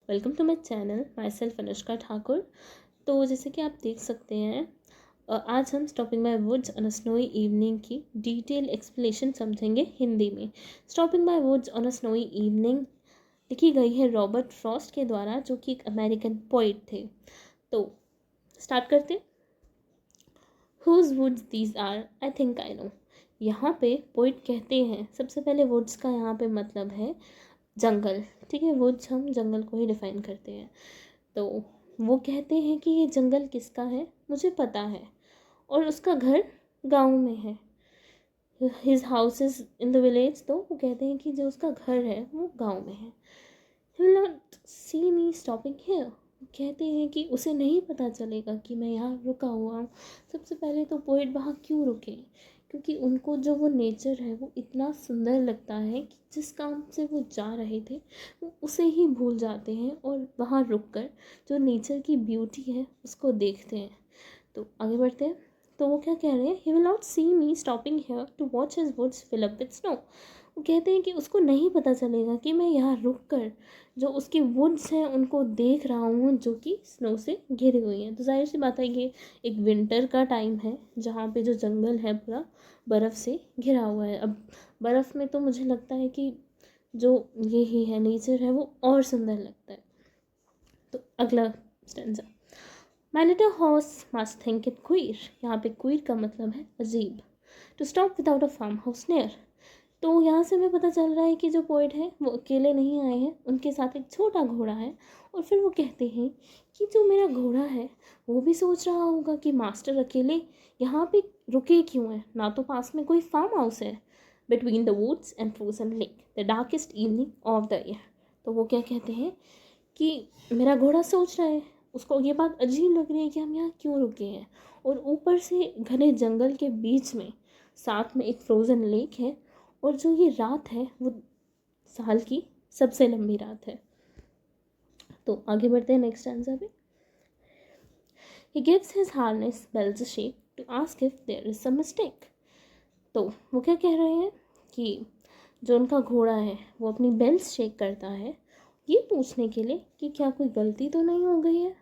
Welcome to my channel, myself Anushka Thakur. तो जैसे कि आप देख सकते हैं, आज हम stopping by woods on a snowy evening की डिटेल एक्सप्लेनेशन समझेंगे हिंदी में। Stopping by woods on a snowy evening लिखी गई है रॉबर्ट फ्रॉस्ट के द्वारा, जो कि एक अमेरिकन पोइट थे। तो स्टार्ट करते। Whose woods these are, I think I know. यहाँ पे पोइट कहते हैं, सबसे पहले वुड्स का यहाँ पे मतलब है जंगल। ठीक है, वुड्स हम जंगल को ही डिफाइन करते हैं। तो वो कहते हैं कि ये जंगल किसका है, मुझे पता है, और उसका घर गांव में है। His house is in the village. तो वो कहते हैं कि जो उसका घर है वो गांव में है। He will not see me stopping here. वो कहते हैं कि उसे नहीं पता चलेगा कि मैं यहाँ रुका हुआ हूँ। सबसे पहले तो पोइट वहाँ क्यों रुके, क्योंकि उनको जो वो नेचर है वो इतना सुंदर लगता है कि जिस काम से वो जा रहे थे वो उसे ही भूल जाते हैं और वहाँ रुककर जो नेचर की ब्यूटी है उसको देखते हैं। तो आगे बढ़ते हैं। तो वो क्या कह रहे हैं, he will not see me stopping here to watch his woods fill up with snow. वो कहते हैं कि उसको नहीं पता चलेगा कि मैं यहाँ रुक कर जो उसकी वुड्स हैं उनको देख रहा हूँ, जो कि स्नो से घिरी हुई हैं। तो जाहिर सी बात है, ये एक विंटर का टाइम है जहाँ पे जो जंगल है पूरा बर्फ़ से घिरा हुआ है। अब बर्फ़ में तो मुझे लगता है कि जो ये ही है नेचर है वो और सुंदर लगता है। तो अगला stanza, my little horse must think it queer. यहाँ पे क्वीर का मतलब है अजीब। To stop without a farmhouse near. तो यहाँ से हमें पता चल रहा है कि जो पोइट है वो अकेले नहीं आए हैं, उनके साथ एक छोटा घोड़ा है। और फिर वो कहते हैं कि जो मेरा घोड़ा है वो भी सोच रहा होगा कि मास्टर अकेले यहाँ पे रुके क्यों हैं, ना तो पास में कोई फार्म हाउस है। Between the woods and frozen lake the darkest evening of the year. तो वो क्या कहते हैं कि मेरा घोड़ा सोच रहा है, उसको ये बात अजीब लग रही है कि हम यहाँ क्यों रुके हैं, और ऊपर से घने जंगल के बीच में साथ में एक फ्रोज़न लेक है, और जो ये रात है वो साल की सबसे लंबी रात है। तो आगे बढ़ते हैं नेक्स्ट आंसर पे। He gives his harness bells a shake to ask if there is some mistake. तो वो क्या कह रहे हैं कि जो उनका घोड़ा है वो अपनी बेल्स शेक करता है ये पूछने के लिए कि क्या कोई गलती तो नहीं हो गई है।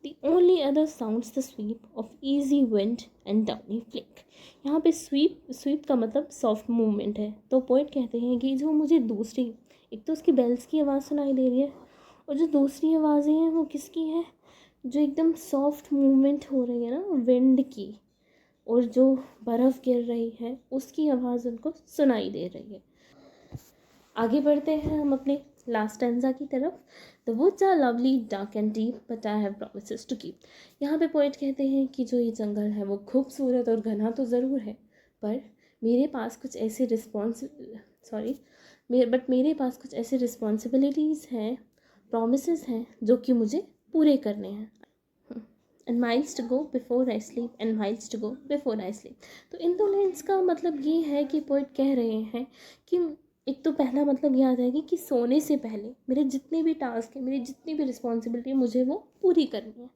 The only other sounds the sweep of easy wind and downy flake। यहाँ पे स्वीप का मतलब सॉफ्ट मूवमेंट है। तो पोइट कहते हैं कि जो मुझे दूसरी, एक तो उसकी बेल्स की आवाज़ सुनाई दे रही है, और जो दूसरी आवाज़ें हैं वो किसकी है, जो एकदम सॉफ्ट मूवमेंट हो रही है ना विंड की, और जो बर्फ़ गिर रही है उसकी आवाज़ उनको सुनाई दे रही है। आगे बढ़ते हैं हम अपने लास्ट स्टैंजा की तरफ। The woods are lovely dark and deep but I have promises to keep. यहाँ पे पोइट कहते हैं कि जो ये जंगल है वो खूबसूरत और घना तो ज़रूर है, पर मेरे पास कुछ ऐसे मेरे पास कुछ ऐसे रिस्पॉन्सिबिलिटीज़ हैं, प्रोमिसेस हैं जो कि मुझे पूरे करने हैं। And miles to go before I sleep, and miles to go before I sleep. तो इन दो लाइन्स का मतलब ये है कि पोइट कह रहे हैं कि एक तो पहला मतलब ये आ जाएगी कि सोने से पहले मेरे जितने भी टास्क हैं, मेरी जितनी भी रिस्पॉन्सिबिलिटी है, मुझे वो पूरी करनी है।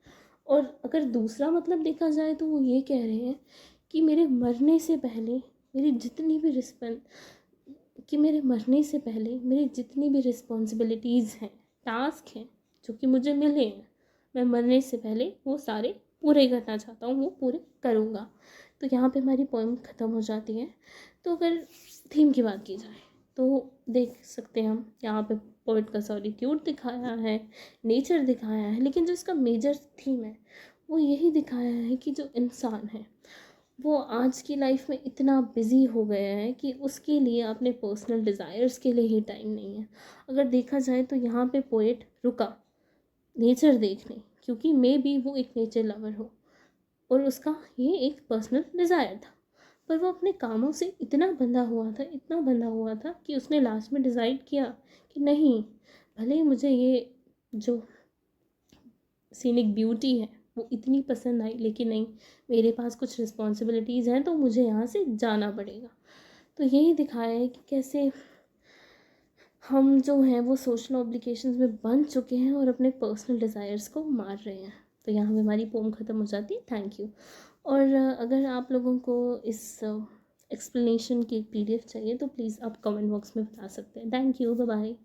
और अगर दूसरा मतलब देखा जाए तो वो ये कह रहे हैं कि मेरे मरने से पहले मेरी जितनी भी रिस्पॉन्सिबिलिटीज़ हैं, टास्क हैं जो कि मुझे मिले हैं, मैं मरने से पहले वो सारे पूरे करना चाहता हूँ, वो पूरे करूँगा। तो यहाँ पे हमारी पोएम ख़त्म हो जाती है। तो अगर थीम की बात की जाए तो देख सकते हैं हम यहाँ पे पोइट का सॉलिट्यूड दिखाया है, नेचर दिखाया है, लेकिन जो इसका मेजर थीम है वो यही दिखाया है कि जो इंसान है वो आज की लाइफ में इतना बिज़ी हो गया है कि उसके लिए अपने पर्सनल डिज़ायर्स के लिए ही टाइम नहीं है। अगर देखा जाए तो यहाँ पे पोएट रुका नेचर देखने, क्योंकि मे बी वो एक नेचर लवर हो और उसका ये एक पर्सनल डिज़ायर था, पर वो अपने कामों से इतना बंधा हुआ था कि उसने लास्ट में डिसाइड किया कि नहीं, भले ही मुझे ये जो सीनिक ब्यूटी है वो इतनी पसंद आई, लेकिन नहीं, मेरे पास कुछ रिस्पॉन्सिबिलिटीज़ हैं तो मुझे यहाँ से जाना पड़ेगा। तो यही दिखाया है कि कैसे हम जो हैं वो सोशल ऑब्लिगेशंस में बंध चुके हैं और अपने पर्सनल डिज़ायर्स को मार रहे हैं। तो यहाँ पे हमारी पोम ख़त्म हो जाती है। Thank you. और अगर आप लोगों को इस एक्सप्लेनेशन की PDF चाहिए तो प्लीज़ आप कमेंट बॉक्स में बता सकते हैं। Thank you, bye bye.